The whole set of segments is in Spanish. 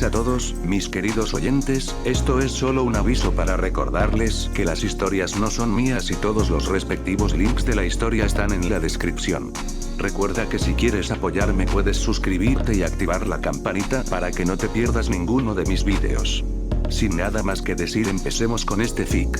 a todos, mis queridos oyentes, esto es solo un aviso para recordarles que las historias no son mías y todos los respectivos links de la historia están en la descripción. Recuerda que si quieres apoyarme puedes suscribirte y activar la campanita para que no te pierdas ninguno de mis vídeos. Sin nada más que decir, empecemos con este fic.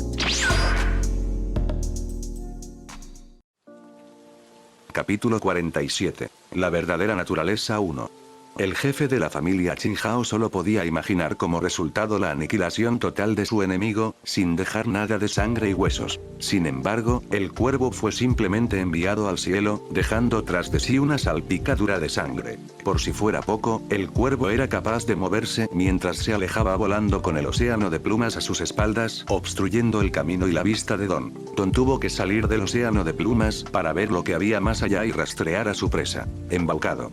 Capítulo 47. La verdadera naturaleza 1. El jefe de la familia Qinghao solo podía imaginar como resultado la aniquilación total de su enemigo, sin dejar nada de sangre y huesos. Sin embargo, el cuervo fue simplemente enviado al cielo, dejando tras de sí una salpicadura de sangre. Por si fuera poco, el cuervo era capaz de moverse mientras se alejaba volando con el océano de plumas a sus espaldas, obstruyendo el camino y la vista de Don. Don tuvo que salir del océano de plumas para ver lo que había más allá y rastrear a su presa. Embaucado.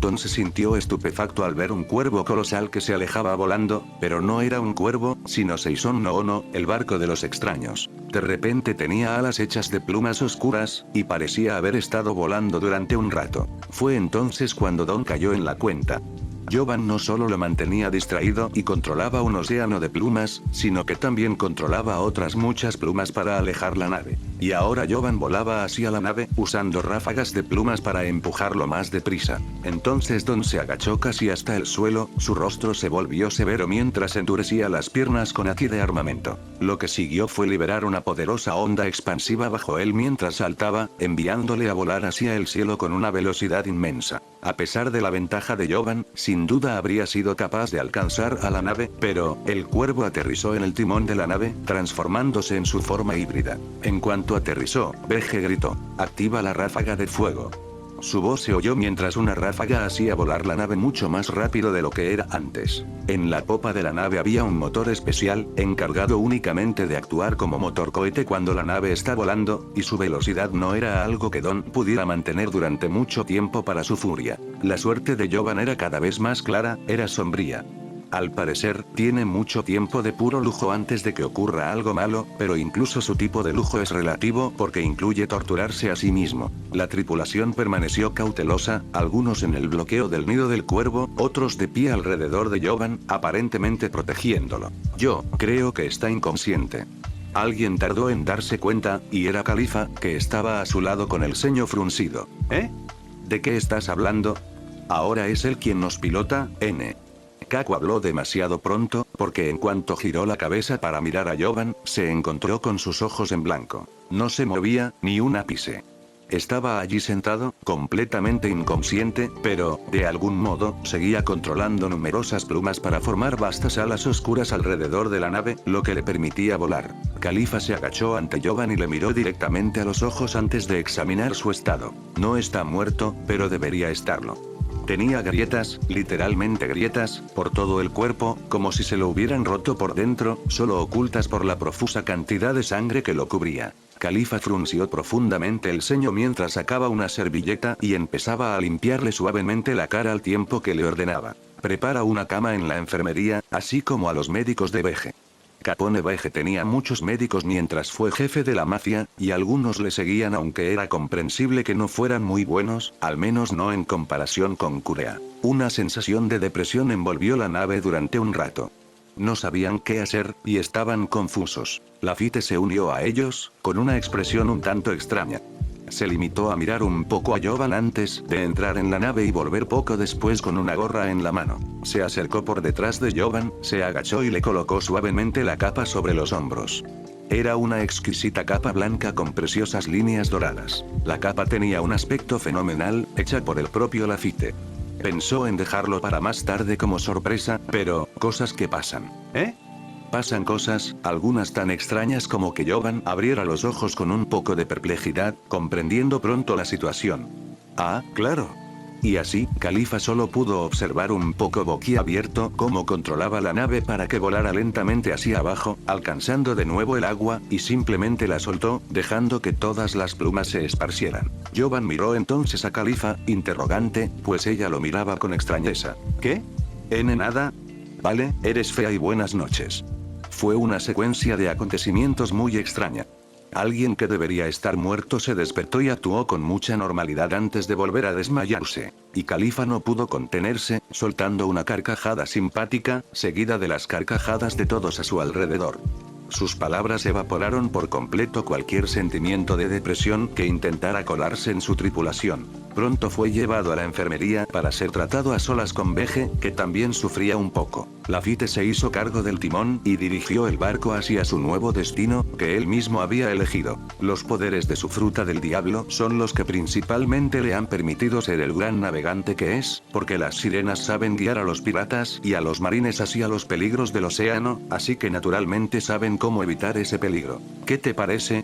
Don se sintió estupefacto al ver un cuervo colosal que se alejaba volando, pero no era un cuervo, sino Seison no Ono, el barco de los extraños. De repente tenía alas hechas de plumas oscuras, y parecía haber estado volando durante un rato. Fue entonces cuando Don cayó en la cuenta. Jovan no solo lo mantenía distraído y controlaba un océano de plumas, sino que también controlaba otras muchas plumas para alejar la nave. Y ahora Jovan volaba hacia la nave, usando ráfagas de plumas para empujarlo más deprisa. Entonces Don se agachó casi hasta el suelo, su rostro se volvió severo mientras endurecía las piernas con haki de armamento. Lo que siguió fue liberar una poderosa onda expansiva bajo él mientras saltaba, enviándole a volar hacia el cielo con una velocidad inmensa. A pesar de la ventaja de Jovan, sin duda habría sido capaz de alcanzar a la nave, pero el cuervo aterrizó en el timón de la nave, transformándose en su forma híbrida. En cuanto aterrizó, Veje gritó: "Activa la ráfaga de fuego". Su voz se oyó mientras una ráfaga hacía volar la nave mucho más rápido de lo que era antes. En la popa de la nave había un motor especial, encargado únicamente de actuar como motor cohete cuando la nave está volando, y su velocidad no era algo que Don pudiera mantener durante mucho tiempo para su furia. La suerte de Jovan era cada vez más clara, era sombría. Al parecer, tiene mucho tiempo de puro lujo antes de que ocurra algo malo, pero incluso su tipo de lujo es relativo porque incluye torturarse a sí mismo. La tripulación permaneció cautelosa, algunos en el bloqueo del nido del cuervo, otros de pie alrededor de Jovan, aparentemente protegiéndolo. Yo creo que está inconsciente. Alguien tardó en darse cuenta, y era Khalifa, que estaba a su lado con el ceño fruncido. ¿Eh? ¿De qué estás hablando? Ahora es él quien nos pilota, N. Kaku habló demasiado pronto, porque en cuanto giró la cabeza para mirar a Jovan, se encontró con sus ojos en blanco. No se movía, ni un ápice. Estaba allí sentado, completamente inconsciente, pero, de algún modo, seguía controlando numerosas plumas para formar vastas alas oscuras alrededor de la nave, lo que le permitía volar. Khalifa se agachó ante Jovan y le miró directamente a los ojos antes de examinar su estado. No está muerto, pero debería estarlo. Tenía grietas, literalmente grietas, por todo el cuerpo, como si se lo hubieran roto por dentro, solo ocultas por la profusa cantidad de sangre que lo cubría. Khalifa frunció profundamente el ceño mientras sacaba una servilleta y empezaba a limpiarle suavemente la cara al tiempo que le ordenaba: "Prepara una cama en la enfermería, así como a los médicos de Veje". Capone Veje tenía muchos médicos mientras fue jefe de la mafia, y algunos le seguían aunque era comprensible que no fueran muy buenos, al menos no en comparación con Kurea. Una sensación de depresión envolvió la nave durante un rato. No sabían qué hacer, y estaban confusos. Lafitte se unió a ellos, con una expresión un tanto extraña. Se limitó a mirar un poco a Jovan antes de entrar en la nave y volver poco después con una gorra en la mano. Se acercó por detrás de Jovan, se agachó y le colocó suavemente la capa sobre los hombros. Era una exquisita capa blanca con preciosas líneas doradas. La capa tenía un aspecto fenomenal, hecha por el propio Lafitte. Pensó en dejarlo para más tarde como sorpresa, pero, cosas que pasan. ¿Eh? Pasan cosas, algunas tan extrañas como que Jovan abriera los ojos con un poco de perplejidad, comprendiendo pronto la situación. Ah, claro. Y así, Khalifa solo pudo observar un poco boquiabierto cómo controlaba la nave para que volara lentamente hacia abajo, alcanzando de nuevo el agua, y simplemente la soltó, dejando que todas las plumas se esparcieran. Jovan miró entonces a Khalifa, interrogante, pues ella lo miraba con extrañeza. ¿Qué? ¿En nada? Vale, eres fea y buenas noches. Fue una secuencia de acontecimientos muy extraña. Alguien que debería estar muerto se despertó y actuó con mucha normalidad antes de volver a desmayarse. Y Khalifa no pudo contenerse, soltando una carcajada simpática, seguida de las carcajadas de todos a su alrededor. Sus palabras evaporaron por completo cualquier sentimiento de depresión que intentara colarse en su tripulación. Pronto fue llevado a la enfermería para ser tratado a solas con Veje, que también sufría un poco. Lafitte se hizo cargo del timón y dirigió el barco hacia su nuevo destino, que él mismo había elegido. Los poderes de su fruta del diablo son los que principalmente le han permitido ser el gran navegante que es, porque las sirenas saben guiar a los piratas y a los marines hacia los peligros del océano, así que naturalmente saben cómo evitar ese peligro. ¿Qué te parece?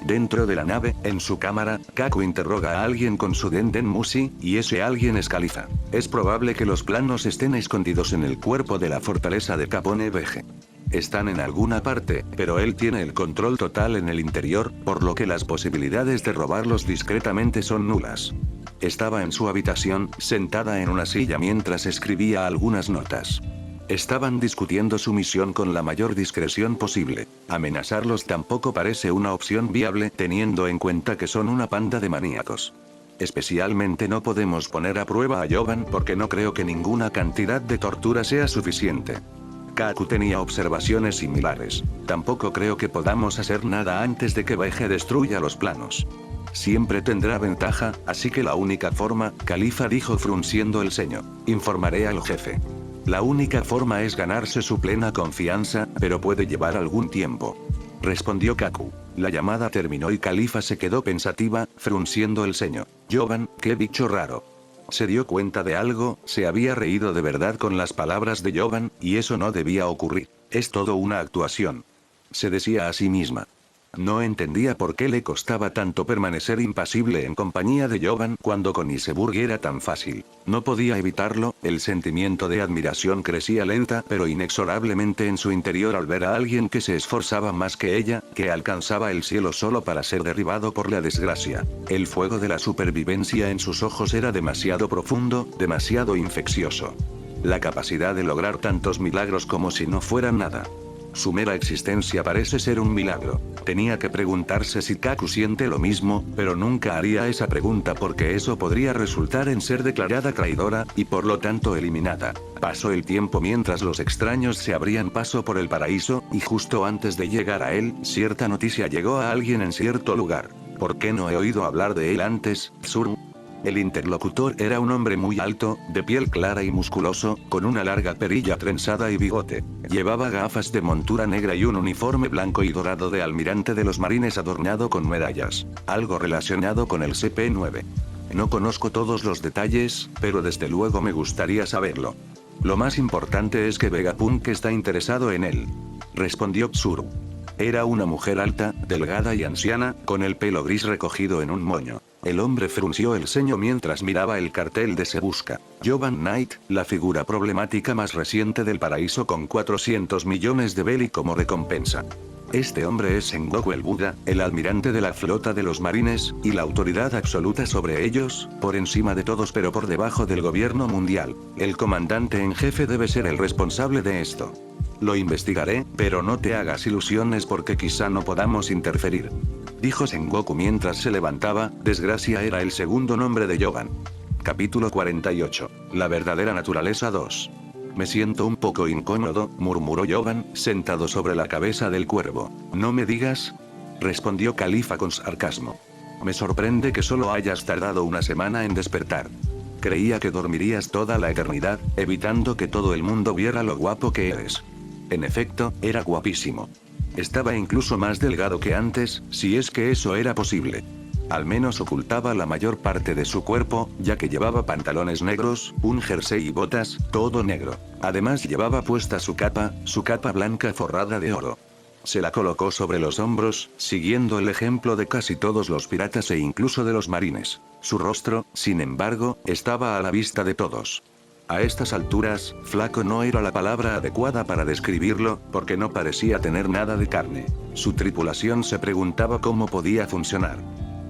Dentro de la nave, en su cámara, Kaku interroga a alguien con su Denden Mushi, y ese alguien es Khalifa. Es probable que los planos estén escondidos en el cuerpo de la fortaleza de Capone Veje. Están en alguna parte, pero él tiene el control total en el interior, por lo que las posibilidades de robarlos discretamente son nulas. Estaba en su habitación, sentada en una silla mientras escribía algunas notas. Estaban discutiendo su misión con la mayor discreción posible. Amenazarlos tampoco parece una opción viable teniendo en cuenta que son una panda de maníacos. Especialmente no podemos poner a prueba a Jovan porque no creo que ninguna cantidad de tortura sea suficiente. Kaku tenía observaciones similares. Tampoco creo que podamos hacer nada antes de que Veje destruya los planos. Siempre tendrá ventaja, así que la única forma, Khalifa dijo frunciendo el ceño. Informaré al jefe. La única forma es ganarse su plena confianza, pero puede llevar algún tiempo. Respondió Kaku. La llamada terminó y Khalifa se quedó pensativa, frunciendo el ceño. Jovan, qué bicho raro. Se dio cuenta de algo, se había reído de verdad con las palabras de Jovan, y eso no debía ocurrir. Es todo una actuación. Se decía a sí misma. No entendía por qué le costaba tanto permanecer impasible en compañía de Jovan cuando con Iseburg era tan fácil. No podía evitarlo, el sentimiento de admiración crecía lenta pero inexorablemente en su interior al ver a alguien que se esforzaba más que ella, que alcanzaba el cielo solo para ser derribado por la desgracia. El fuego de la supervivencia en sus ojos era demasiado profundo, demasiado infeccioso. La capacidad de lograr tantos milagros como si no fueran nada. Su mera existencia parece ser un milagro. Tenía que preguntarse si Kaku siente lo mismo, pero nunca haría esa pregunta porque eso podría resultar en ser declarada traidora, y por lo tanto eliminada. Pasó el tiempo mientras los extraños se abrían paso por el paraíso, y justo antes de llegar a él, cierta noticia llegó a alguien en cierto lugar. ¿Por qué no he oído hablar de él antes, Tsuru? El interlocutor era un hombre muy alto, de piel clara y musculoso, con una larga perilla trenzada y bigote. Llevaba gafas de montura negra y un uniforme blanco y dorado de almirante de los marines adornado con medallas. Algo relacionado con el CP-9. No conozco todos los detalles, pero desde luego me gustaría saberlo. Lo más importante es que Vegapunk está interesado en él. Respondió Tsuru. Era una mujer alta, delgada y anciana, con el pelo gris recogido en un moño. El hombre frunció el ceño mientras miraba el cartel de Se Busca. Jovan Knight, la figura problemática más reciente del paraíso con 400 millones de Belly como recompensa. Este hombre es Sengoku el Buda, el almirante de la flota de los marines, y la autoridad absoluta sobre ellos, por encima de todos pero por debajo del gobierno mundial. El comandante en jefe debe ser el responsable de esto. Lo investigaré, pero no te hagas ilusiones porque quizá no podamos interferir. Dijo Sengoku mientras se levantaba, Desgracia era el segundo nombre de Jovan. Capítulo 48. La verdadera naturaleza 2. Me siento un poco incómodo, murmuró Jovan, sentado sobre la cabeza del cuervo. No me digas, respondió Khalifa con sarcasmo. Me sorprende que solo hayas tardado una semana en despertar. Creía que dormirías toda la eternidad, evitando que todo el mundo viera lo guapo que eres. En efecto, era guapísimo. Estaba incluso más delgado que antes, si es que eso era posible. Al menos ocultaba la mayor parte de su cuerpo, ya que llevaba pantalones negros, un jersey y botas, todo negro. Además llevaba puesta su capa blanca forrada de oro. Se la colocó sobre los hombros, siguiendo el ejemplo de casi todos los piratas e incluso de los marines. Su rostro, sin embargo, estaba a la vista de todos. A estas alturas, flaco no era la palabra adecuada para describirlo, porque no parecía tener nada de carne. Su tripulación se preguntaba cómo podía funcionar.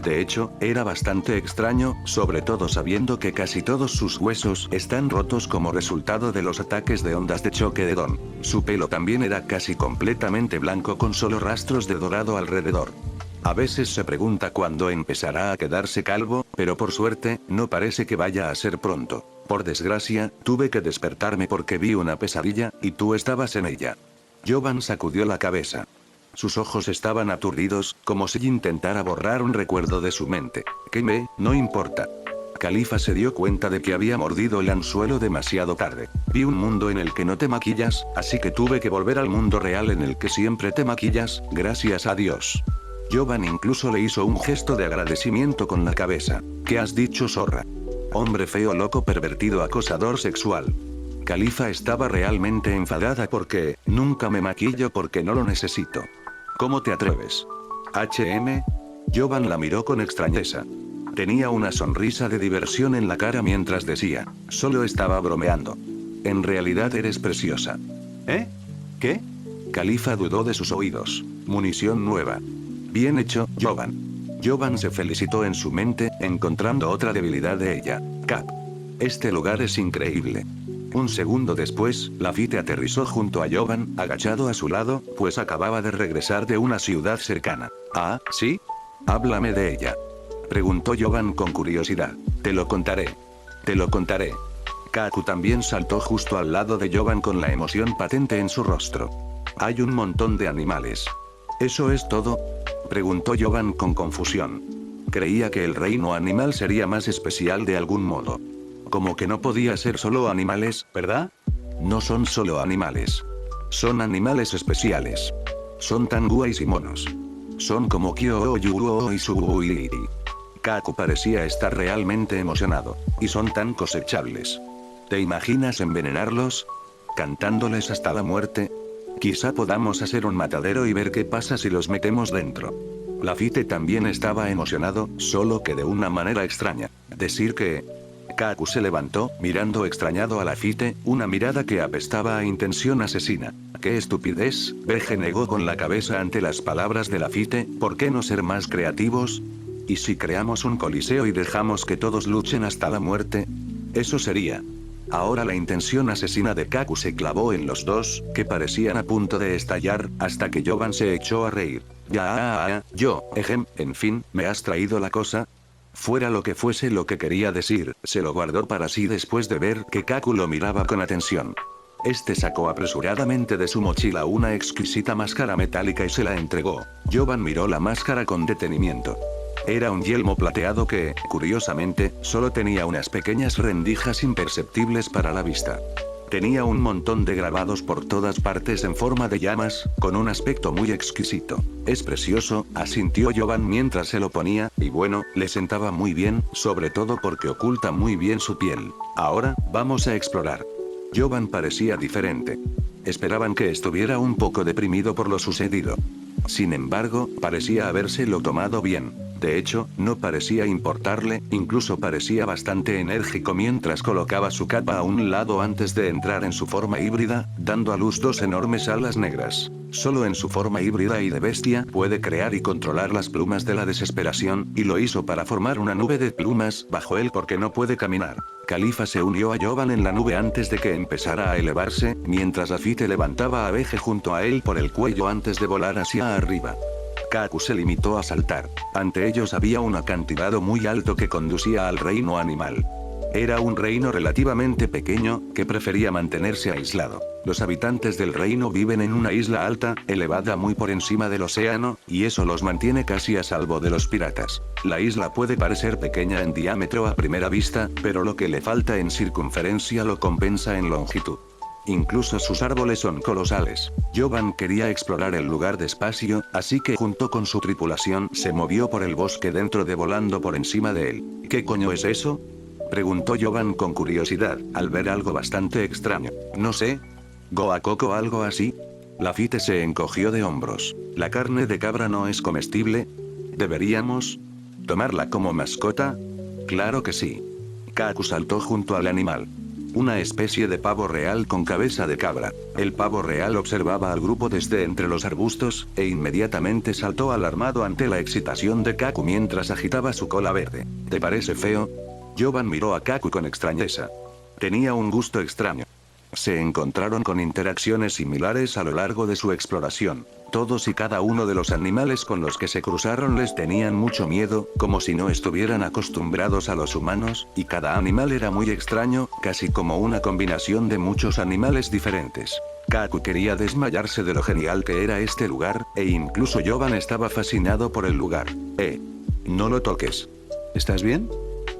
De hecho, era bastante extraño, sobre todo sabiendo que casi todos sus huesos están rotos como resultado de los ataques de ondas de choque de Don. Su pelo también era casi completamente blanco con solo rastros de dorado alrededor. A veces se pregunta cuándo empezará a quedarse calvo, pero por suerte, no parece que vaya a ser pronto. Por desgracia, tuve que despertarme porque vi una pesadilla, y tú estabas en ella. Jovan sacudió la cabeza. Sus ojos estaban aturdidos, como si intentara borrar un recuerdo de su mente. No importa. Khalifa se dio cuenta de que había mordido el anzuelo demasiado tarde. Vi un mundo en el que no te maquillas, así que tuve que volver al mundo real en el que siempre te maquillas, gracias a Dios. Jovan incluso le hizo un gesto de agradecimiento con la cabeza. ¿Qué has dicho, zorra? Hombre feo, loco, pervertido, acosador sexual. Khalifa estaba realmente enfadada porque, nunca me maquillo porque no lo necesito. ¿Cómo te atreves? Jovan la miró con extrañeza. Tenía una sonrisa de diversión en la cara mientras decía, solo estaba bromeando. En realidad eres preciosa. ¿Qué? Khalifa dudó de sus oídos. Munición nueva. Bien hecho, Jovan. Jovan se felicitó en su mente, encontrando otra debilidad de ella. Cap. Este lugar es increíble. Un segundo después, Lafitte aterrizó junto a Jovan, agachado a su lado, pues acababa de regresar de una ciudad cercana. Ah, ¿sí? Háblame de ella. Preguntó Jovan con curiosidad. Te lo contaré. Te lo contaré. Kaku también saltó justo al lado de Jovan con la emoción patente en su rostro. Hay un montón de animales. ¿Eso es todo? Preguntó Jovan con confusión. Creía que el reino animal sería más especial de algún modo. Como que no podía ser solo animales, ¿verdad? No son solo animales. Son animales especiales. Son tan guays y monos. Son como Kyo, Yuo y Subuiri. Kaku parecía estar realmente emocionado. Y son tan cosechables. ¿Te imaginas envenenarlos? ¿Cantándoles hasta la muerte? Quizá podamos hacer un matadero y ver qué pasa si los metemos dentro. Lafitte también estaba emocionado, solo que de una manera extraña. Decir que... Kaku se levantó, mirando extrañado a Lafitte, una mirada que apestaba a intención asesina. ¡Qué estupidez! Beje negó con la cabeza ante las palabras de Lafitte. ¿Por qué no ser más creativos? ¿Y si creamos un coliseo y dejamos que todos luchen hasta la muerte? Eso sería... Ahora la intención asesina de Kaku se clavó en los dos, que parecían a punto de estallar, hasta que Jovan se echó a reír. En fin, ¿me has traído la cosa? Fuera lo que fuese lo que quería decir, se lo guardó para sí después de ver que Kaku lo miraba con atención. Este sacó apresuradamente de su mochila una exquisita máscara metálica y se la entregó. Jovan miró la máscara con detenimiento. Era un yelmo plateado que, curiosamente, solo tenía unas pequeñas rendijas imperceptibles para la vista. Tenía un montón de grabados por todas partes en forma de llamas, con un aspecto muy exquisito. Es precioso, asintió Jovan mientras se lo ponía, y bueno, le sentaba muy bien, sobre todo porque oculta muy bien su piel. Ahora, vamos a explorar. Jovan parecía diferente. Esperaban que estuviera un poco deprimido por lo sucedido. Sin embargo, parecía habérselo tomado bien. De hecho, no parecía importarle, incluso parecía bastante enérgico mientras colocaba su capa a un lado antes de entrar en su forma híbrida, dando a luz dos enormes alas negras. Solo en su forma híbrida y de bestia puede crear y controlar las plumas de la desesperación, y lo hizo para formar una nube de plumas bajo él porque no puede caminar. Khalifa se unió a Jovan en la nube antes de que empezara a elevarse, mientras Lafitte levantaba a Beje junto a él por el cuello antes de volar hacia arriba. Kaku se limitó a saltar. Ante ellos había un acantilado muy alto que conducía al reino animal. Era un reino relativamente pequeño, que prefería mantenerse aislado. Los habitantes del reino viven en una isla alta, elevada muy por encima del océano, y eso los mantiene casi a salvo de los piratas. La isla puede parecer pequeña en diámetro a primera vista, pero lo que le falta en circunferencia lo compensa en longitud. Incluso sus árboles son colosales. Jovan quería explorar el lugar despacio, así que junto con su tripulación se movió por el bosque dentro de volando por encima de él. ¿Qué coño es eso? Preguntó Jovan con curiosidad, al ver algo bastante extraño. No sé. ¿Goacoco o algo así? Lafitte se encogió de hombros. ¿La carne de cabra no es comestible? ¿Deberíamos tomarla como mascota? Claro que sí. Kaku saltó junto al animal. Una especie de pavo real con cabeza de cabra. El pavo real observaba al grupo desde entre los arbustos, e inmediatamente saltó alarmado ante la excitación de Kaku mientras agitaba su cola verde. ¿Te parece feo? Jovan miró a Kaku con extrañeza. Tenía un gusto extraño. Se encontraron con interacciones similares a lo largo de su exploración. Todos y cada uno de los animales con los que se cruzaron les tenían mucho miedo, como si no estuvieran acostumbrados a los humanos, y cada animal era muy extraño, casi como una combinación de muchos animales diferentes. Kaku quería desmayarse de lo genial que era este lugar, e incluso Yoban estaba fascinado por el lugar. No lo toques. ¿Estás bien?,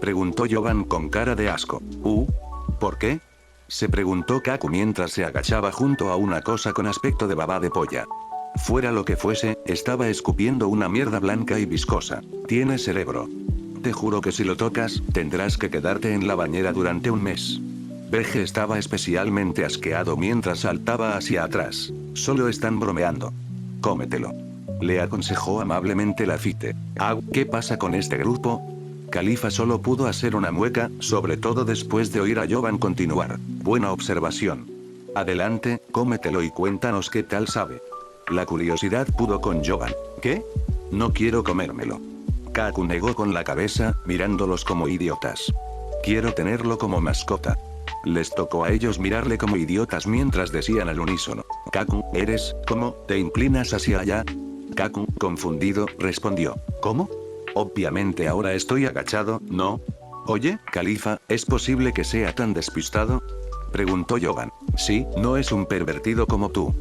preguntó Yoban con cara de asco. ¿Por qué?, se preguntó Kaku mientras se agachaba junto a una cosa con aspecto de baba de polla. Fuera lo que fuese, estaba escupiendo una mierda blanca y viscosa. Tiene cerebro. Te juro que si lo tocas, tendrás que quedarte en la bañera durante un mes. Veje estaba especialmente asqueado mientras saltaba hacia atrás. Solo están bromeando. Cómetelo, le aconsejó amablemente Lafite. ¿Qué pasa con este grupo? Califa solo pudo hacer una mueca, sobre todo después de oír a Yoban continuar. Buena observación. Adelante, cómetelo y cuéntanos qué tal sabe. La curiosidad pudo con Yoban. ¿Qué? No quiero comérmelo. Kaku negó con la cabeza, mirándolos como idiotas. Quiero tenerlo como mascota. Les tocó a ellos mirarle como idiotas mientras decían al unísono. Kaku, ¿cómo, te inclinas hacia allá? Kaku, confundido, respondió. ¿Cómo? Obviamente ahora estoy agachado, ¿no? Oye, Califa, ¿es posible que sea tan despistado?, preguntó Yoban. Sí, no es un pervertido como tú.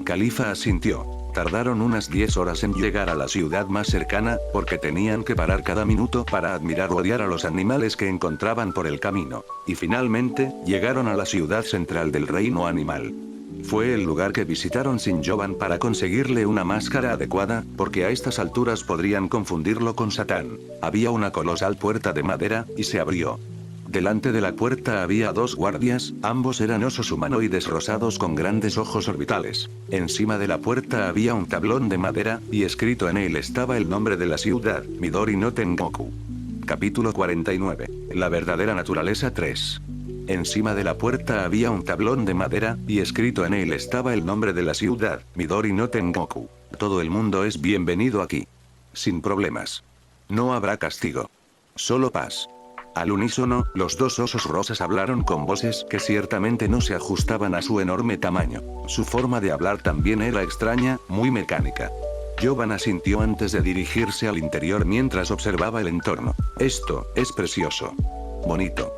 Califa asintió. Tardaron unas 10 horas en llegar a la ciudad más cercana, porque tenían que parar cada minuto para admirar o odiar a los animales que encontraban por el camino. Y finalmente, llegaron a la ciudad central del reino animal. Fue el lugar que visitaron sin Yoban para conseguirle una máscara adecuada, porque a estas alturas podrían confundirlo con Satán. Había una colosal puerta de madera, y se abrió. Delante de la puerta había dos guardias, ambos eran osos humanoides rosados con grandes ojos orbitales. Encima de la puerta había un tablón de madera, y escrito en él estaba el nombre de la ciudad, Midori no Tengoku. Capítulo 49. La verdadera naturaleza 3. Encima de la puerta había un tablón de madera, y escrito en él estaba el nombre de la ciudad, Midori no Tengoku. Todo el mundo es bienvenido aquí. Sin problemas. No habrá castigo. Solo paz. Al unísono, los dos osos rosas hablaron con voces que ciertamente no se ajustaban a su enorme tamaño. Su forma de hablar también era extraña, muy mecánica. Yoban asintió antes de dirigirse al interior mientras observaba el entorno. Esto es precioso. Bonito.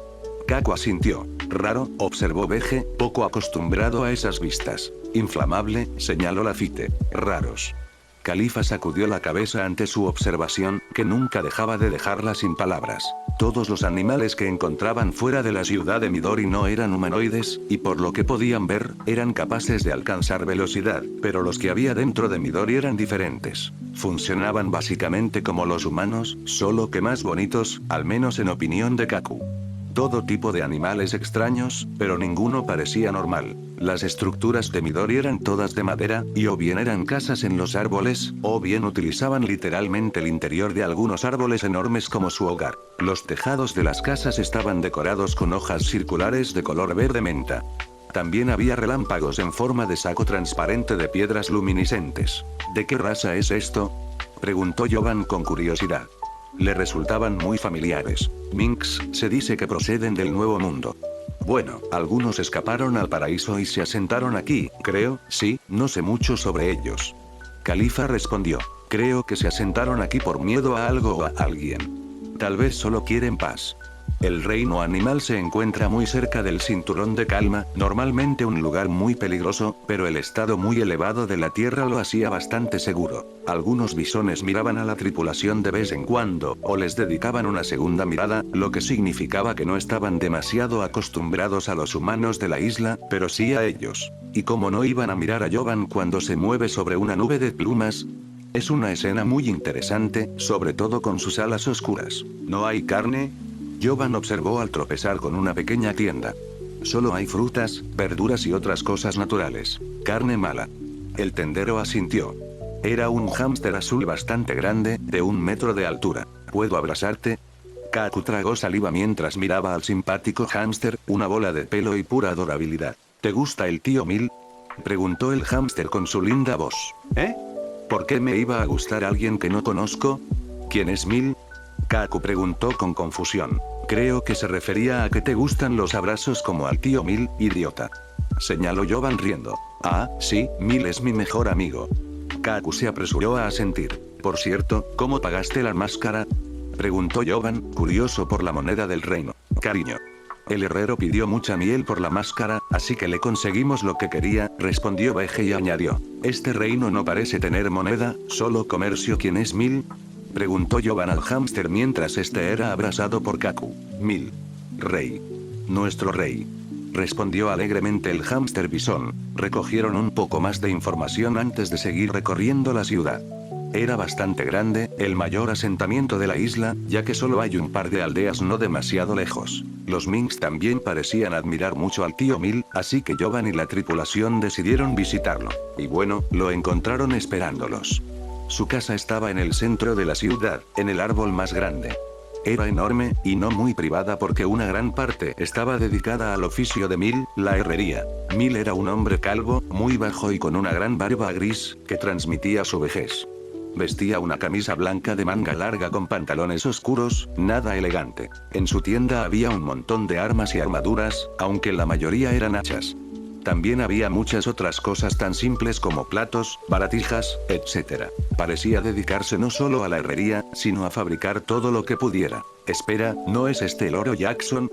Kaku asintió. Raro, observó Veje, poco acostumbrado a esas vistas. Inflamable, señaló Lafite. Raros. Califa sacudió la cabeza ante su observación, que nunca dejaba de dejarla sin palabras. Todos los animales que encontraban fuera de la ciudad de Midori no eran humanoides, y por lo que podían ver, eran capaces de alcanzar velocidad, pero los que había dentro de Midori eran diferentes. Funcionaban básicamente como los humanos, solo que más bonitos, al menos en opinión de Kaku. Todo tipo de animales extraños, pero ninguno parecía normal. Las estructuras de Midori eran todas de madera, y o bien eran casas en los árboles, o bien utilizaban literalmente el interior de algunos árboles enormes como su hogar. Los tejados de las casas estaban decorados con hojas circulares de color verde menta. También había relámpagos en forma de saco transparente de piedras luminiscentes. ¿De qué raza es esto?, preguntó Yoban con curiosidad. Le resultaban muy familiares. Minks, se dice que proceden del Nuevo Mundo. Bueno, algunos escaparon al paraíso y se asentaron aquí, creo, sí, no sé mucho sobre ellos. Califa respondió. Creo que se asentaron aquí por miedo a algo o a alguien. Tal vez solo quieren paz. El reino animal se encuentra muy cerca del cinturón de calma, normalmente un lugar muy peligroso, pero el estado muy elevado de la tierra lo hacía bastante seguro. Algunos bisones miraban a la tripulación de vez en cuando, o les dedicaban una segunda mirada, lo que significaba que no estaban demasiado acostumbrados a los humanos de la isla, pero sí a ellos. Y como no iban a mirar a Yoban cuando se mueve sobre una nube de plumas. Es una escena muy interesante, sobre todo con sus alas oscuras. ¿No hay carne?, Yoban observó al tropezar con una pequeña tienda. Solo hay frutas, verduras y otras cosas naturales. Carne mala. El tendero asintió. Era un hámster azul bastante grande, de 1 metro de altura. ¿Puedo abrazarte? Kaku tragó saliva mientras miraba al simpático hámster, una bola de pelo y pura adorabilidad. ¿Te gusta el tío Mil?, preguntó el hámster con su linda voz. ¿Por qué me iba a gustar alguien que no conozco? ¿Quién es Mil?, Kaku preguntó con confusión. Creo que se refería a que te gustan los abrazos como al tío Mil, idiota. Señaló Yoban riendo. Ah, sí, Mil es mi mejor amigo. Kaku se apresuró a asentir. Por cierto, ¿cómo pagaste la máscara? Preguntó Yoban, curioso por la moneda del reino. Cariño. El herrero pidió mucha miel por la máscara, así que le conseguimos lo que quería, respondió Veje y añadió. ¿Este reino no parece tener moneda, solo comercio? ¿Quién es Mil? Preguntó Yoban al hámster mientras este era abrazado por Kaku. Mil. Rey. Nuestro rey. Respondió alegremente el hámster bisón. Recogieron un poco más de información antes de seguir recorriendo la ciudad. Era bastante grande, el mayor asentamiento de la isla, ya que solo hay un par de aldeas no demasiado lejos. Los Minks también parecían admirar mucho al tío Mil, así que Yoban y la tripulación decidieron visitarlo. Y bueno, lo encontraron esperándolos. Su casa estaba en el centro de la ciudad, en el árbol más grande. Era enorme, y no muy privada porque una gran parte estaba dedicada al oficio de Mil, la herrería. Mil era un hombre calvo, muy bajo y con una gran barba gris, que transmitía su vejez. Vestía una camisa blanca de manga larga con pantalones oscuros, nada elegante. En su tienda había un montón de armas y armaduras, aunque la mayoría eran hachas. También había muchas otras cosas tan simples como platos, baratijas, etc. Parecía dedicarse no solo a la herrería, sino a fabricar todo lo que pudiera. Espera, ¿no es este el oro Jackson?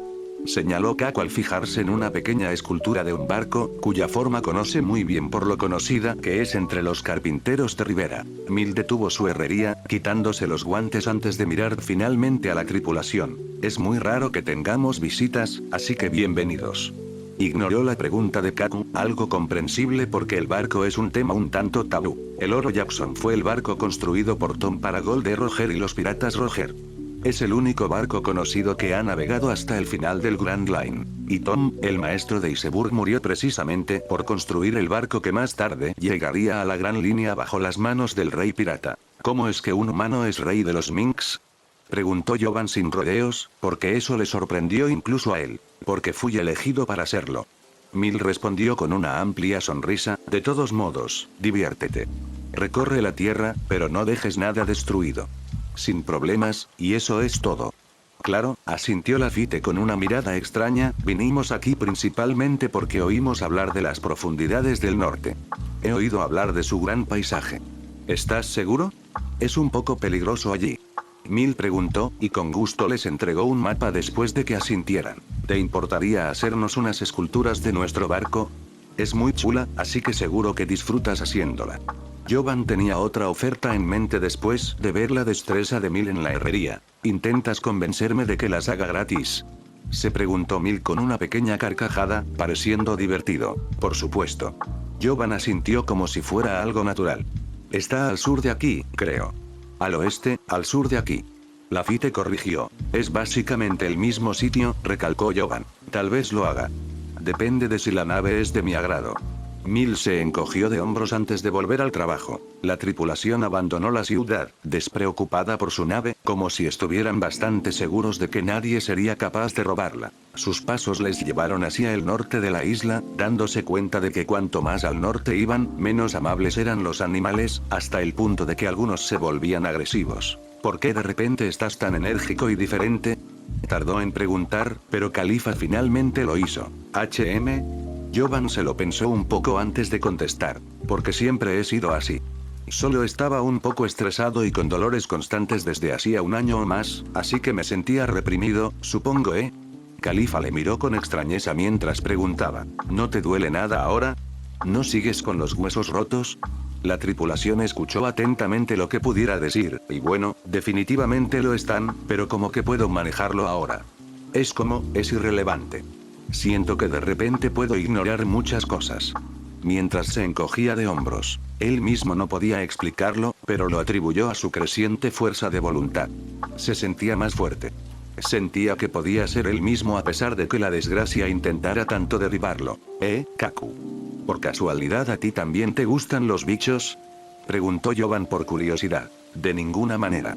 Señaló Kaku al fijarse en una pequeña escultura de un barco, cuya forma conoce muy bien por lo conocida que es entre los carpinteros de Rivera. Mil detuvo su herrería, quitándose los guantes antes de mirar finalmente a la tripulación. Es muy raro que tengamos visitas, así que bienvenidos. Ignoró la pregunta de Kaku, algo comprensible porque el barco es un tema un tanto tabú. El oro Jackson fue el barco construido por Tom para Gold Roger y los piratas Roger. Es el único barco conocido que ha navegado hasta el final del Grand Line. Y Tom, el maestro de Iceberg, murió precisamente por construir el barco que más tarde llegaría a la Gran Línea bajo las manos del rey pirata. ¿Cómo es que un humano es rey de los Minks? Preguntó Yoban sin rodeos, porque eso le sorprendió incluso a él. Porque fui elegido para serlo. Mil respondió con una amplia sonrisa, de todos modos, diviértete. Recorre la tierra, pero no dejes nada destruido. Sin problemas, y eso es todo. Claro, asintió Lafitte con una mirada extraña, vinimos aquí principalmente porque oímos hablar de las profundidades del norte. He oído hablar de su gran paisaje. ¿Estás seguro? Es un poco peligroso allí. Mil preguntó, y con gusto les entregó un mapa después de que asintieran. ¿Te importaría hacernos unas esculturas de nuestro barco? Es muy chula, así que seguro que disfrutas haciéndola. Yoban tenía otra oferta en mente después de ver la destreza de Mil en la herrería. ¿Intentas convencerme de que las haga gratis? Se preguntó Mil con una pequeña carcajada, pareciendo divertido. Por supuesto. Yoban asintió como si fuera algo natural. Está al sur de aquí, creo. Al oeste, al sur de aquí. Lafitte corrigió. Es básicamente el mismo sitio, recalcó Yoban. Tal vez lo haga. Depende de si la nave es de mi agrado. Mil se encogió de hombros antes de volver al trabajo. La tripulación abandonó la ciudad, despreocupada por su nave, como si estuvieran bastante seguros de que nadie sería capaz de robarla. Sus pasos les llevaron hacia el norte de la isla, dándose cuenta de que cuanto más al norte iban, menos amables eran los animales, hasta el punto de que algunos se volvían agresivos. ¿Por qué de repente estás tan enérgico y diferente? Tardó en preguntar, pero Califa finalmente lo hizo. Yoban se lo pensó un poco antes de contestar. Porque siempre he sido así. Solo estaba un poco estresado y con dolores constantes desde hacía un año o más, así que me sentía reprimido, supongo, ¿eh? Califa le miró con extrañeza mientras preguntaba. ¿No te duele nada ahora? ¿No sigues con los huesos rotos? La tripulación escuchó atentamente lo que pudiera decir, y bueno, definitivamente lo están, pero ¿cómo que puedo manejarlo ahora? Es irrelevante. Siento que de repente puedo ignorar muchas cosas. Mientras se encogía de hombros. Él mismo no podía explicarlo, pero lo atribuyó a su creciente fuerza de voluntad. Se sentía más fuerte. Sentía que podía ser él mismo a pesar de que la desgracia intentara tanto derribarlo. Kaku. ¿Por casualidad a ti también te gustan los bichos? Preguntó Yoban por curiosidad. De ninguna manera.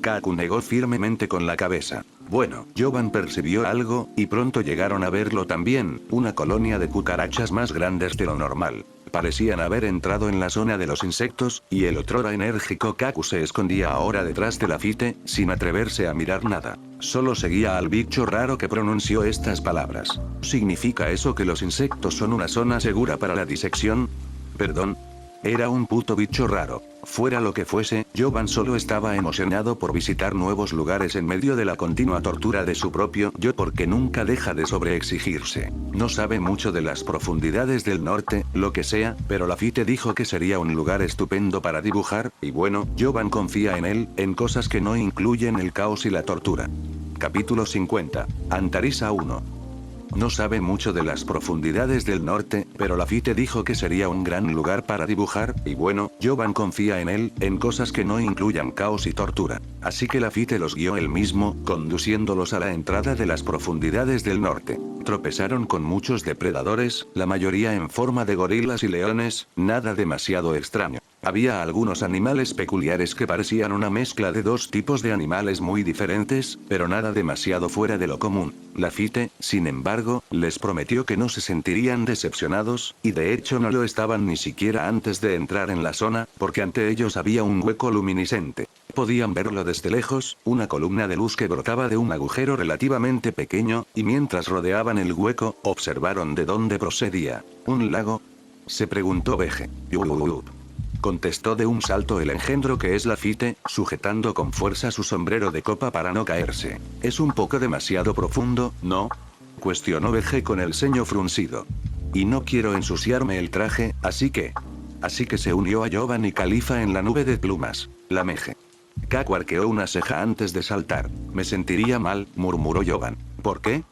Kaku negó firmemente con la cabeza. Bueno, Yoban percibió algo, y pronto llegaron a verlo también, una colonia de cucarachas más grandes de lo normal. Parecían haber entrado en la zona de los insectos, y el otrora enérgico Kaku se escondía ahora detrás de Lafitte, sin atreverse a mirar nada. Solo seguía al bicho raro que pronunció estas palabras. ¿Significa eso que los insectos son una zona segura para la disección? Perdón. Era un puto bicho raro. Fuera lo que fuese, Jovan solo estaba emocionado por visitar nuevos lugares en medio de la continua tortura de su propio yo porque nunca deja de sobreexigirse. No sabe mucho de las profundidades del norte, lo que sea, pero Lafitte dijo que sería un lugar estupendo para dibujar, y bueno, Jovan confía en él, en cosas que no incluyen el caos y la tortura. Capítulo 50. Antarisa 1. No sabe mucho de las profundidades del norte, pero Lafitte dijo que sería un gran lugar para dibujar, y bueno, Jovan confía en él, en cosas que no incluyan caos y tortura. Así que Lafitte los guió él mismo, conduciéndolos a la entrada de las profundidades del norte. Tropezaron con muchos depredadores, la mayoría en forma de gorilas y leones, nada demasiado extraño. Había algunos animales peculiares que parecían una mezcla de dos tipos de animales muy diferentes, pero nada demasiado fuera de lo común. Lafitte, sin embargo, les prometió que no se sentirían decepcionados, y de hecho no lo estaban ni siquiera antes de entrar en la zona, porque ante ellos había un hueco luminiscente. Podían verlo desde lejos, una columna de luz que brotaba de un agujero relativamente pequeño, y mientras rodeaban el hueco, observaron de dónde procedía. ¿Un lago? Se preguntó Veje. Contestó de un salto el engendro que es Lafitte, sujetando con fuerza su sombrero de copa para no caerse. Es un poco demasiado profundo, ¿no? Cuestionó Veje con el ceño fruncido. Y no quiero ensuciarme el traje, así que se unió a Jovan y Califa en la nube de plumas. Lameje. Kaku arqueó una ceja antes de saltar. Me sentiría mal, murmuró Jovan. ¿Por qué?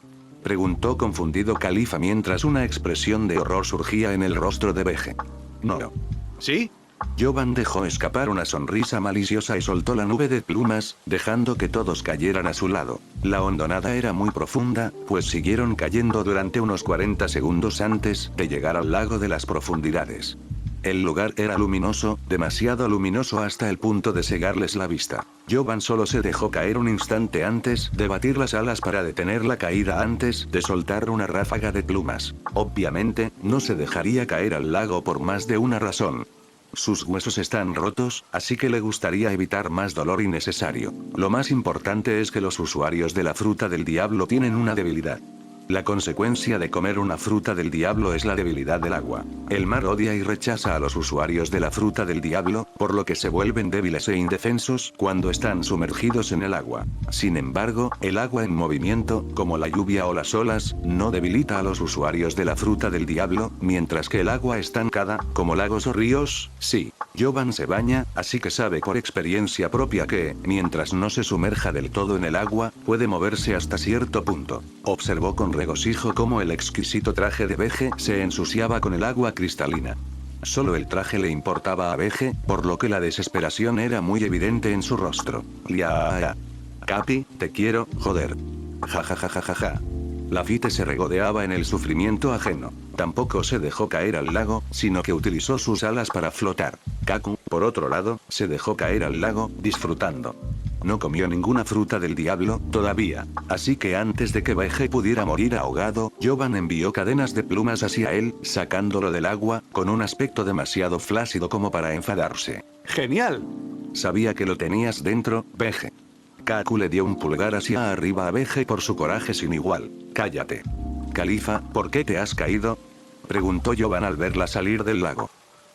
Preguntó confundido Califa mientras una expresión de horror surgía en el rostro de Veje. No. ¿Sí? Jovan dejó escapar una sonrisa maliciosa y soltó la nube de plumas, dejando que todos cayeran a su lado. La hondonada era muy profunda, pues siguieron cayendo durante unos 40 segundos antes de llegar al lago de las profundidades. El lugar era luminoso, demasiado luminoso hasta el punto de cegarles la vista. Jovan solo se dejó caer un instante antes de batir las alas para detener la caída antes de soltar una ráfaga de plumas. Obviamente, no se dejaría caer al lago por más de una razón. Sus huesos están rotos, así que le gustaría evitar más dolor innecesario. Lo más importante es que los usuarios de la fruta del diablo tienen una debilidad. La consecuencia de comer una fruta del diablo es la debilidad del agua. El mar odia y rechaza a los usuarios de la fruta del diablo, por lo que se vuelven débiles e indefensos cuando están sumergidos en el agua. Sin embargo, el agua en movimiento, como la lluvia o las olas, no debilita a los usuarios de la fruta del diablo, mientras que el agua estancada, como lagos o ríos, sí. Jovan se baña, así que sabe por experiencia propia que, mientras no se sumerja del todo en el agua, puede moverse hasta cierto punto. Observó con regocijo cómo el exquisito traje de Veje se ensuciaba con el agua cristalina. Solo el traje le importaba a Veje, por lo que la desesperación era muy evidente en su rostro. Capi, te quiero, joder. Ja. Lafitte se regodeaba en el sufrimiento ajeno. Tampoco se dejó caer al lago, sino que utilizó sus alas para flotar. Kaku, por otro lado, se dejó caer al lago, disfrutando. No comió ninguna fruta del diablo, todavía, así que antes de que Veje pudiera morir ahogado, Jovan envió cadenas de plumas hacia él, sacándolo del agua, con un aspecto demasiado flácido como para enfadarse. ¡Genial! Sabía que lo tenías dentro, Veje. Kaku le dio un pulgar hacia arriba a Veje por su coraje sin igual. Cállate. Califa, ¿por qué te has caído? Preguntó Jovan al verla salir del lago.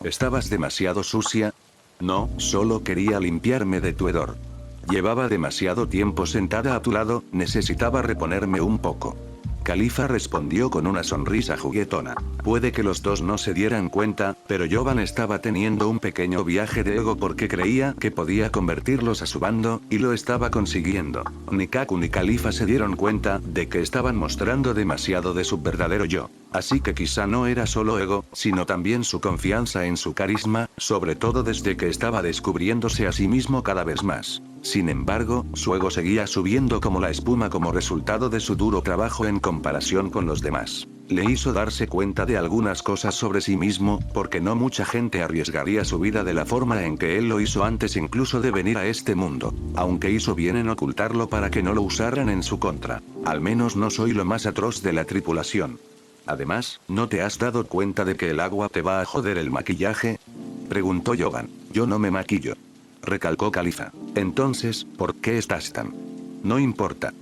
¿Estabas demasiado sucia? No, solo quería limpiarme de tu hedor. Llevaba demasiado tiempo sentada a tu lado, necesitaba reponerme un poco. Califa respondió con una sonrisa juguetona. Puede que los dos no se dieran cuenta, pero Jovan estaba teniendo un pequeño viaje de ego porque creía que podía convertirlos a su bando, y lo estaba consiguiendo. Ni Kaku ni Califa se dieron cuenta de que estaban mostrando demasiado de su verdadero yo. Así que quizá no era solo ego, sino también su confianza en su carisma, sobre todo desde que estaba descubriéndose a sí mismo cada vez más. Sin embargo, su ego seguía subiendo como la espuma como resultado de su duro trabajo en comparación con los demás. Le hizo darse cuenta de algunas cosas sobre sí mismo, porque no mucha gente arriesgaría su vida de la forma en que él lo hizo antes incluso de venir a este mundo. Aunque hizo bien en ocultarlo para que no lo usaran en su contra. Al menos no soy lo más atroz de la tripulación. Además, ¿no te has dado cuenta de que el agua te va a joder el maquillaje? Preguntó Jovan. Yo no me maquillo. Recalcó Califa. Entonces, ¿por qué estás tan? No importa.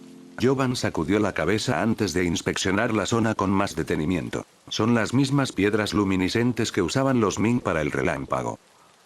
Jovan sacudió la cabeza antes de inspeccionar la zona con más detenimiento. Son las mismas piedras luminiscentes que usaban los Ming para el relámpago.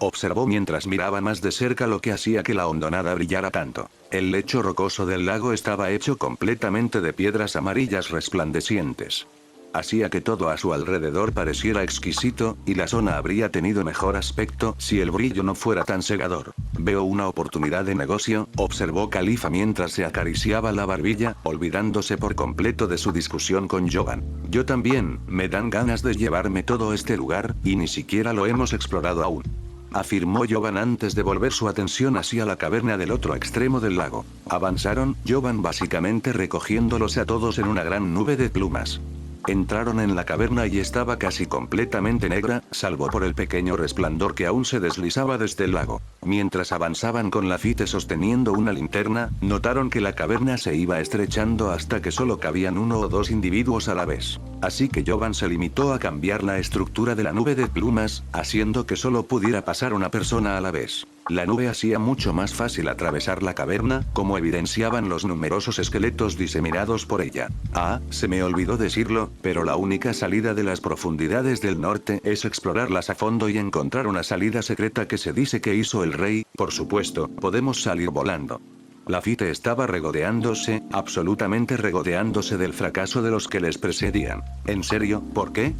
Observó mientras miraba más de cerca lo que hacía que la hondonada brillara tanto. El lecho rocoso del lago estaba hecho completamente de piedras amarillas resplandecientes. Hacía que todo a su alrededor pareciera exquisito, y la zona habría tenido mejor aspecto si el brillo no fuera tan cegador. Veo una oportunidad de negocio, observó Califa mientras se acariciaba la barbilla, olvidándose por completo de su discusión con Jovan. Yo también, me dan ganas de llevarme todo este lugar, y ni siquiera lo hemos explorado aún, afirmó Jovan antes de volver su atención hacia la caverna del otro extremo del lago. Avanzaron, Jovan básicamente recogiéndolos a todos en una gran nube de plumas. Entraron en la caverna y estaba casi completamente negra, salvo por el pequeño resplandor que aún se deslizaba desde el lago. Mientras avanzaban con Lafite sosteniendo una linterna, notaron que la caverna se iba estrechando hasta que solo cabían uno o dos individuos a la vez. Así que Jovan se limitó a cambiar la estructura de la nube de plumas, haciendo que solo pudiera pasar una persona a la vez. La nube hacía mucho más fácil atravesar la caverna, como evidenciaban los numerosos esqueletos diseminados por ella. Ah, se me olvidó decirlo, pero la única salida de las profundidades del norte es explorarlas a fondo y encontrar una salida secreta que se dice que hizo el rey. Por supuesto, podemos salir volando. Lafite estaba regodeándose, absolutamente regodeándose del fracaso de los que les precedían. ¿En serio? ¿Por qué?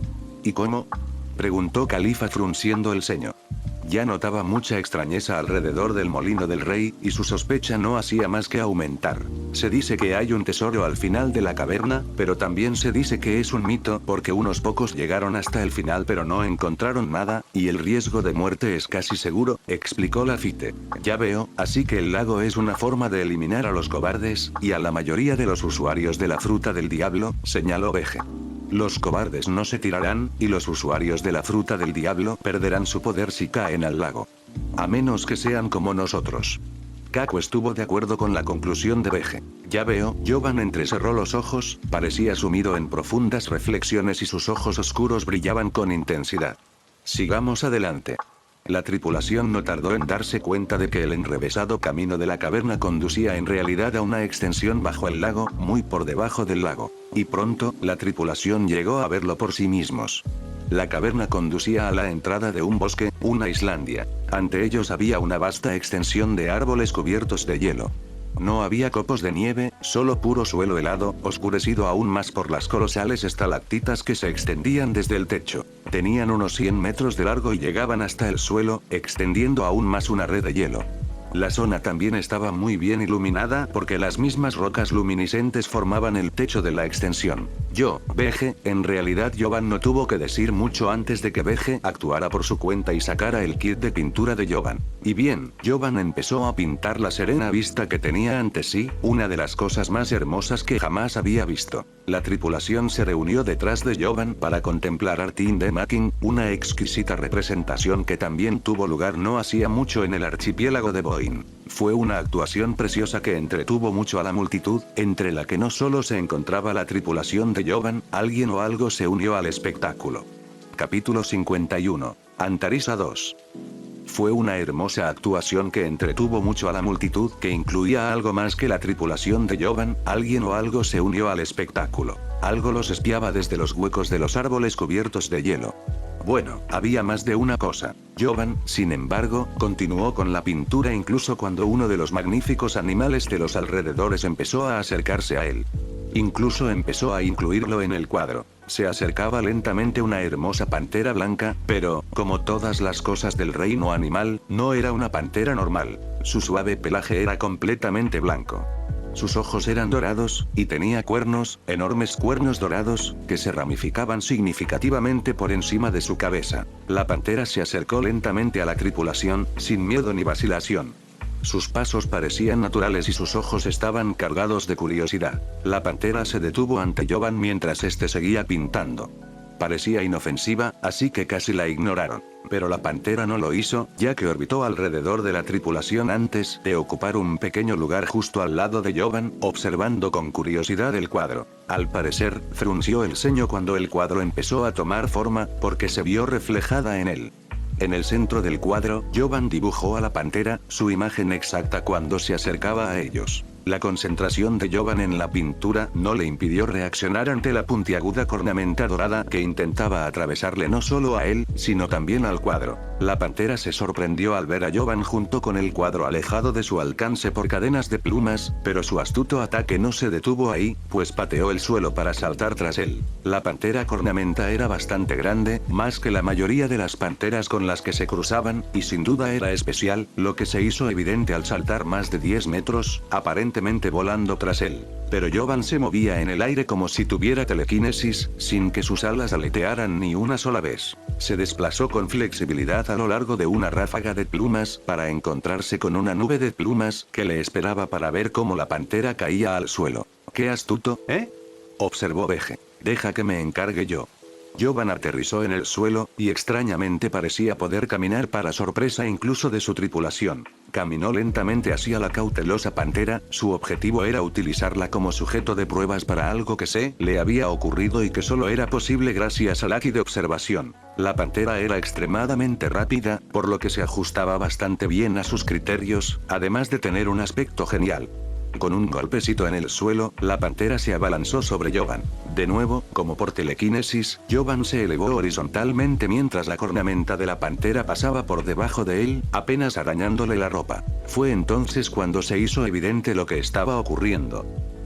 ¿Y cómo?, preguntó Califa frunciendo el ceño. Ya notaba mucha extrañeza alrededor del molino del rey, y su sospecha no hacía más que aumentar. Se dice que hay un tesoro al final de la caverna, pero también se dice que es un mito porque unos pocos llegaron hasta el final pero no encontraron nada, y el riesgo de muerte es casi seguro, explicó Lafite. Ya veo, así que el lago es una forma de eliminar a los cobardes, y a la mayoría de los usuarios de la fruta del diablo, señaló Veje. Los cobardes no se tirarán, y los usuarios de la fruta del diablo perderán su poder si caen al lago. A menos que sean como nosotros. Kaku estuvo de acuerdo con la conclusión de Veje. Ya veo, Jovan entrecerró los ojos, parecía sumido en profundas reflexiones y sus ojos oscuros brillaban con intensidad. Sigamos adelante. La tripulación no tardó en darse cuenta de que el enrevesado camino de la caverna conducía en realidad a una extensión bajo el lago, muy por debajo del lago. Y pronto, la tripulación llegó a verlo por sí mismos. La caverna conducía a la entrada de un bosque, una Islandia. Ante ellos había una vasta extensión de árboles cubiertos de hielo. No había copos de nieve, solo puro suelo helado, oscurecido aún más por las colosales estalactitas que se extendían desde el techo. Tenían unos 100 metros de largo y llegaban hasta el suelo, extendiendo aún más una red de hielo. La zona también estaba muy bien iluminada porque las mismas rocas luminiscentes formaban el techo de la extensión. Veje, en realidad Jovan no tuvo que decir mucho antes de que Veje actuara por su cuenta y sacara el kit de pintura de Jovan. Y bien, Jovan empezó a pintar la serena vista que tenía ante sí, una de las cosas más hermosas que jamás había visto. La tripulación se reunió detrás de Jovan para contemplar Artin de Makin, una exquisita representación que también tuvo lugar no hacía mucho en el archipiélago de Boin. Fue una actuación preciosa que entretuvo mucho a la multitud, entre la que no solo se encontraba la tripulación de Jovan, alguien o algo se unió al espectáculo. Capítulo 51. Antarisa 2. Fue una hermosa actuación que entretuvo mucho a la multitud, que incluía algo más que la tripulación de Jovan, alguien o algo se unió al espectáculo. Algo los espiaba desde los huecos de los árboles cubiertos de hielo. Bueno, había más de una cosa. Jovan, sin embargo, continuó con la pintura incluso cuando uno de los magníficos animales de los alrededores empezó a acercarse a él. Incluso empezó a incluirlo en el cuadro. Se acercaba lentamente una hermosa pantera blanca, pero, como todas las cosas del reino animal, no era una pantera normal. Su suave pelaje era completamente blanco. Sus ojos eran dorados, y tenía cuernos, enormes cuernos dorados, que se ramificaban significativamente por encima de su cabeza. La pantera se acercó lentamente a la tripulación, sin miedo ni vacilación. Sus pasos parecían naturales y sus ojos estaban cargados de curiosidad. La pantera se detuvo ante Jovan mientras este seguía pintando. Parecía inofensiva, así que casi la ignoraron. Pero la pantera no lo hizo, ya que orbitó alrededor de la tripulación antes de ocupar un pequeño lugar justo al lado de Jovan, observando con curiosidad el cuadro. Al parecer, frunció el ceño cuando el cuadro empezó a tomar forma, porque se vio reflejada en él. En el centro del cuadro, Jovan dibujó a la pantera, su imagen exacta cuando se acercaba a ellos. La concentración de Jovan en la pintura no le impidió reaccionar ante la puntiaguda cornamenta dorada que intentaba atravesarle no solo a él, sino también al cuadro. La pantera se sorprendió al ver a Jovan junto con el cuadro alejado de su alcance por cadenas de plumas, pero su astuto ataque no se detuvo ahí, pues pateó el suelo para saltar tras él. La pantera cornamenta era bastante grande, más que la mayoría de las panteras con las que se cruzaban, y sin duda era especial, lo que se hizo evidente al saltar más de 10 metros, aparentemente volando tras él. Pero Jovan se movía en el aire como si tuviera telequinesis, sin que sus alas aletearan ni una sola vez. Se desplazó con flexibilidad a lo largo de una ráfaga de plumas, para encontrarse con una nube de plumas que le esperaba para ver cómo la pantera caía al suelo. ¡Qué astuto, ¿eh?, observó Veje. Deja que me encargue yo. Jovan aterrizó en el suelo, y extrañamente parecía poder caminar para sorpresa incluso de su tripulación. Caminó lentamente hacia la cautelosa pantera, su objetivo era utilizarla como sujeto de pruebas para algo que se le había ocurrido y que solo era posible gracias al haki de observación. La pantera era extremadamente rápida, por lo que se ajustaba bastante bien a sus criterios, además de tener un aspecto genial. Con un golpecito en el suelo, la pantera se abalanzó sobre Jovan. De nuevo, como por telequinesis, Jovan se elevó horizontalmente mientras la cornamenta de la pantera pasaba por debajo de él, apenas arañándole la ropa. Fue entonces cuando se hizo evidente lo que estaba ocurriendo.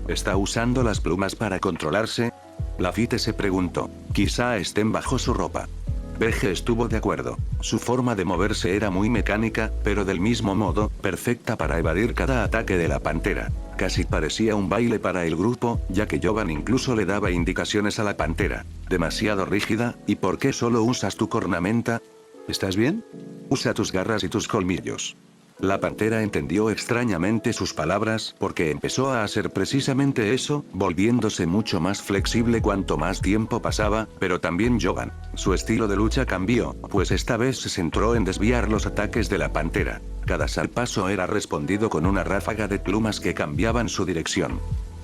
¿Está usando las plumas para controlarse?, Lafitte se preguntó. Quizá estén bajo su ropa. Veje estuvo de acuerdo. Su forma de moverse era muy mecánica, pero del mismo modo, perfecta para evadir cada ataque de la pantera. Casi parecía un baile para el grupo, ya que Jovan incluso le daba indicaciones a la pantera. Demasiado rígida, ¿y por qué solo usas tu cornamenta? ¿Estás bien? Usa tus garras y tus colmillos. La pantera entendió extrañamente sus palabras, porque empezó a hacer precisamente eso, volviéndose mucho más flexible cuanto más tiempo pasaba, pero también Jovan. Su estilo de lucha cambió, pues esta vez se centró en desviar los ataques de la pantera. Cada salpazo era respondido con una ráfaga de plumas que cambiaban su dirección.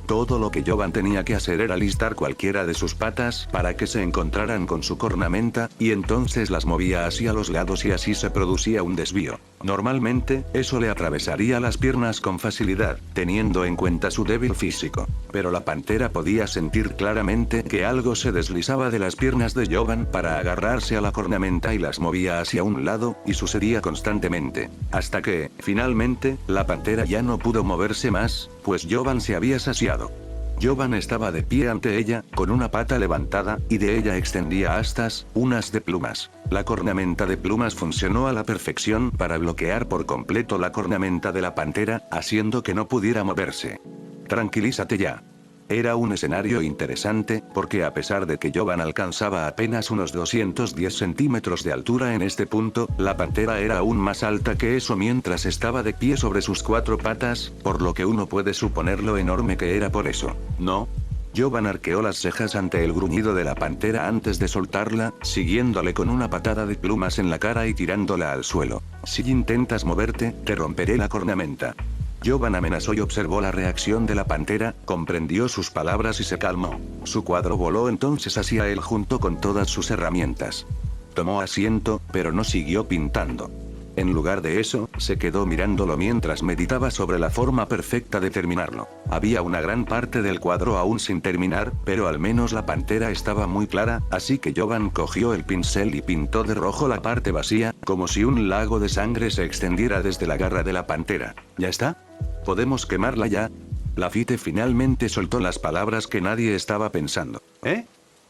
Todo lo que Jovan tenía que hacer era alistar cualquiera de sus patas para que se encontraran con su cornamenta, y entonces las movía hacia los lados y así se producía un desvío. Normalmente, eso le atravesaría las piernas con facilidad, teniendo en cuenta su débil físico. Pero la pantera podía sentir claramente que algo se deslizaba de las piernas de Jovan para agarrarse a la cornamenta y las movía hacia un lado, y sucedía constantemente. Hasta que, finalmente, la pantera ya no pudo moverse más, pues Jovan se había saciado. Jovan estaba de pie ante ella, con una pata levantada, y de ella extendía astas, unas de plumas. La cornamenta de plumas funcionó a la perfección para bloquear por completo la cornamenta de la pantera, haciendo que no pudiera moverse. Tranquilízate ya. Era un escenario interesante, porque a pesar de que Jovan alcanzaba apenas unos 210 centímetros de altura en este punto, la pantera era aún más alta que eso mientras estaba de pie sobre sus 4 patas, por lo que uno puede suponer lo enorme que era por eso, ¿no? Jovan arqueó las cejas ante el gruñido de la pantera antes de soltarla, siguiéndole con una patada de plumas en la cara y tirándola al suelo. Si intentas moverte, te romperé la cornamenta. Jovan amenazó y observó la reacción de la pantera, comprendió sus palabras y se calmó. Su cuadro voló entonces hacia él junto con todas sus herramientas. Tomó asiento, pero no siguió pintando. En lugar de eso, se quedó mirándolo mientras meditaba sobre la forma perfecta de terminarlo. Había una gran parte del cuadro aún sin terminar, pero al menos la pantera estaba muy clara, así que Jovan cogió el pincel y pintó de rojo la parte vacía, como si un lago de sangre se extendiera desde la garra de la pantera. ¿Ya está? ¿Podemos quemarla ya? Lafitte finalmente soltó las palabras que nadie estaba pensando. ¿Eh?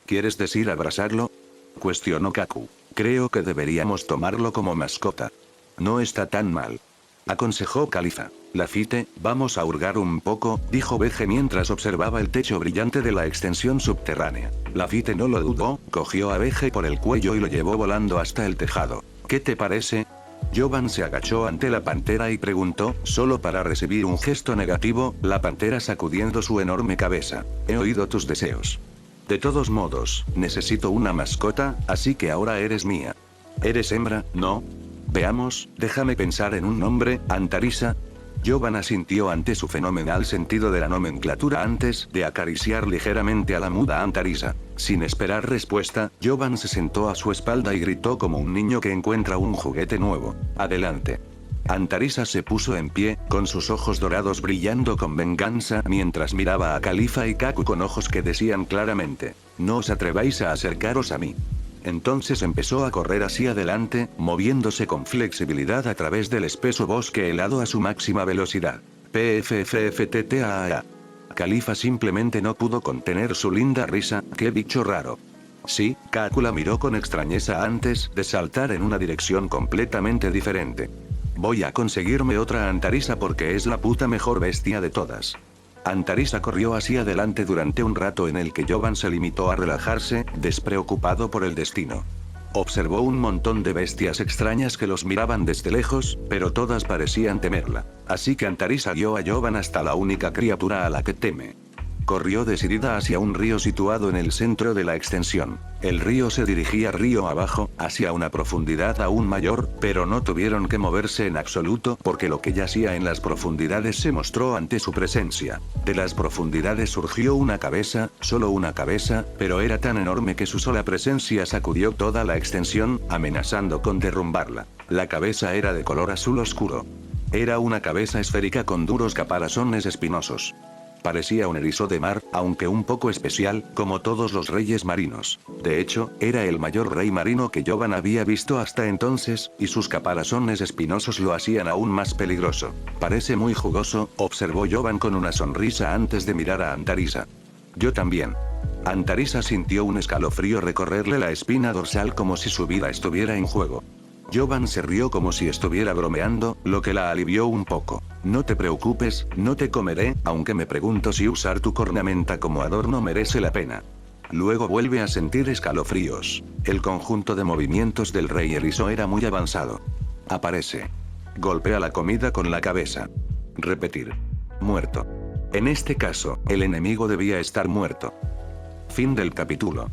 ¿Quieres decir abrasarlo?, cuestionó Kaku. Creo que deberíamos tomarlo como mascota. No está tan mal, aconsejó Califa. Lafitte, vamos a hurgar un poco, dijo Veje mientras observaba el techo brillante de la extensión subterránea. Lafitte no lo dudó, cogió a Veje por el cuello y lo llevó volando hasta el tejado. ¿Qué te parece? Jovan se agachó ante la pantera y preguntó, solo para recibir un gesto negativo, la pantera sacudiendo su enorme cabeza. He oído tus deseos. De todos modos, necesito una mascota, así que ahora eres mía. ¿Eres hembra, no? Veamos, déjame pensar en un nombre, Antarisa. Jovan asintió ante su fenomenal sentido de la nomenclatura antes de acariciar ligeramente a la muda Antarisa. Sin esperar respuesta, Jovan se sentó a su espalda y gritó como un niño que encuentra un juguete nuevo. Adelante. Antarisa se puso en pie, con sus ojos dorados brillando con venganza mientras miraba a Califa y Kaku con ojos que decían claramente: no os atreváis a acercaros a mí. Entonces empezó a correr hacia adelante, moviéndose con flexibilidad a través del espeso bosque helado a su máxima velocidad. PFFFTTAA. Califa simplemente no pudo contener su linda risa. ¡Qué bicho raro! Sí, Kaku la miró con extrañeza antes de saltar en una dirección completamente diferente. Voy a conseguirme otra Antarisa porque es la puta mejor bestia de todas. Antarisa corrió hacia adelante durante un rato en el que Jovan se limitó a relajarse, despreocupado por el destino. Observó un montón de bestias extrañas que los miraban desde lejos, pero todas parecían temerla. Así que Antarisa guió a Jovan hasta la única criatura a la que teme. Corrió decidida hacia un río situado en el centro de la extensión. El río se dirigía río abajo, hacia una profundidad aún mayor, pero no tuvieron que moverse en absoluto porque lo que yacía en las profundidades se mostró ante su presencia. De las profundidades surgió una cabeza, solo una cabeza, pero era tan enorme que su sola presencia sacudió toda la extensión, amenazando con derrumbarla. La cabeza era de color azul oscuro. Era una cabeza esférica con duros caparazones espinosos. Parecía un erizo de mar, aunque un poco especial, como todos los reyes marinos. De hecho, era el mayor rey marino que Jovan había visto hasta entonces, y sus caparazones espinosos lo hacían aún más peligroso. Parece muy jugoso, observó Jovan con una sonrisa antes de mirar a Antarisa. Yo también. Antarisa sintió un escalofrío recorrerle la espina dorsal como si su vida estuviera en juego. Jovan se rió como si estuviera bromeando, lo que la alivió un poco. No te preocupes, no te comeré, aunque me pregunto si usar tu cornamenta como adorno merece la pena. Luego vuelve a sentir escalofríos. El conjunto de movimientos del rey erizo era muy avanzado. Aparece. Golpea la comida con la cabeza. Repetir. Muerto. En este caso, el enemigo debía estar muerto. Fin del capítulo.